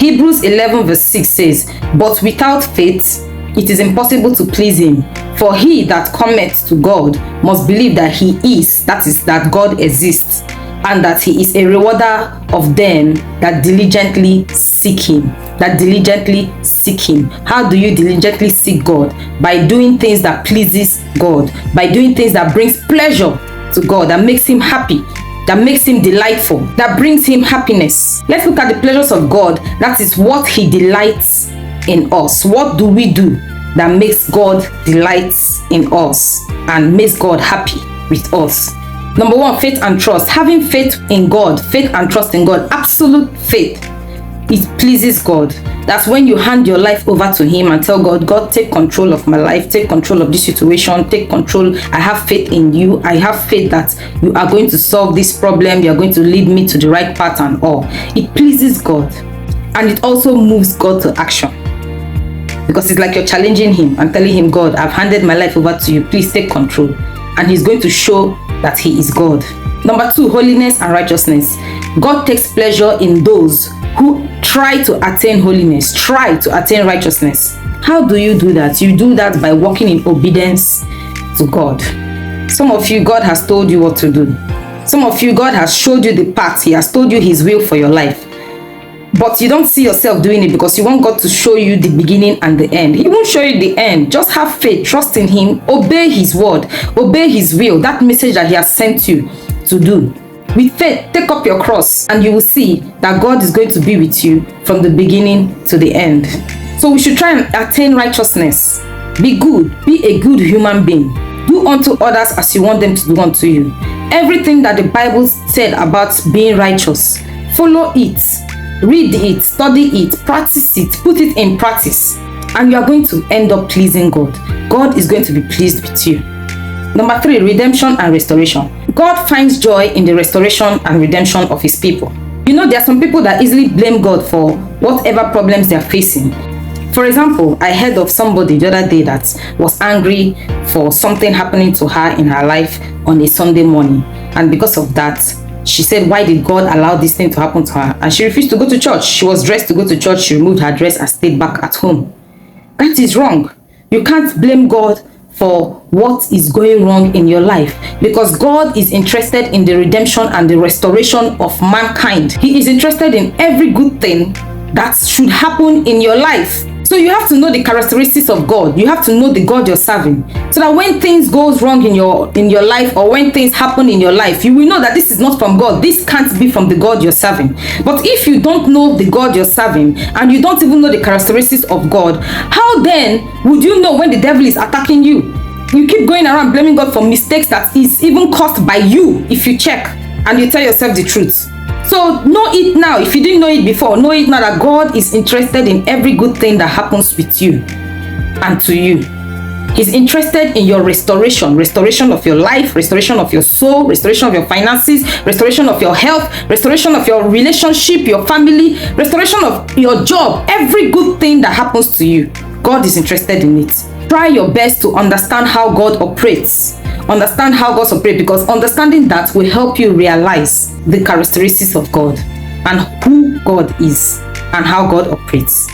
Hebrews 11 verse 6 says, "But without faith it is impossible to please him. For he that cometh to God must believe that he is," that is, that God exists, "and that he is a rewarder of them that diligently seek him." That diligently seek him. How do you diligently seek God? By doing things that pleases God, by doing things that brings pleasure to God, that makes him happy, that makes him delightful, that brings him happiness. Let's look at the pleasures of God. That is what he delights in us. What do we do that makes God delights in us and makes God happy with us? Number one, faith and trust. Having faith in God, faith and trust in God, absolute faith. It pleases God. That's when you hand your life over to him and tell God, "God, take control of my life, take control of this situation, take control. I have faith in you. I have faith that you are going to solve this problem. You are going to lead me to the right path and all." It pleases God. And it also moves God to action. Because it's like you're challenging him and telling him, "God, I've handed my life over to you. Please take control." And he's going to show that he is God. Number two, holiness and righteousness. God takes pleasure in those who try to attain holiness, try to attain righteousness. How do you do that? You do that by walking in obedience to God. Some of you, God has told you what to do. Some of you, God has showed you the path. He has told you his will for your life. But you don't see yourself doing it because you want God to show you the beginning and the end. He won't show you the end. Just have faith, trust in him, obey his word, obey his will, that message that he has sent you to do. With faith, take up your cross and you will see that God is going to be with you from the beginning to the end. So we should try and attain righteousness. Be good. Be a good human being. Do unto others as you want them to do unto you. Everything that the Bible said about being righteous, follow it. Read it, study it, practice it, put it in practice, and you are going to end up pleasing God. God is going to be pleased with you. Number three, redemption and restoration. God finds joy in the restoration and redemption of his people. You know, there are some people that easily blame God for whatever problems they are facing. For example, I heard of somebody the other day that was angry for something happening to her in her life on a Sunday morning, and because of that, she said, "Why did God allow this thing to happen to her?" And she refused to go to church. She was dressed to go to church. She removed her dress and stayed back at home. That is wrong. You can't blame God for what is going wrong in your life, because God is interested in the redemption and the restoration of mankind. He is interested in every good thing that should happen in your life. So you have to know the characteristics of God. You have to know the God you're serving, so that when things goes wrong in your life, or when things happen in your life, you will know that this is not from God. This can't be from the God you're serving. But if you don't know the God you're serving and you don't even know the characteristics of God, how then would you know when the devil is attacking you? You keep going around blaming God for mistakes that is even caused by you if you check and you tell yourself the truth. So know it now. If you didn't know it before, know it now that God is interested in every good thing that happens with you and to you. He's interested in your restoration of your life, restoration of your soul, restoration of your finances, restoration of your health, restoration of your relationship, your family, restoration of your job. Every good thing that happens to you, God is interested in it. Try your best to understand how God operates. Understand how God operates, because understanding that will help you realize the characteristics of God and who God is and how God operates.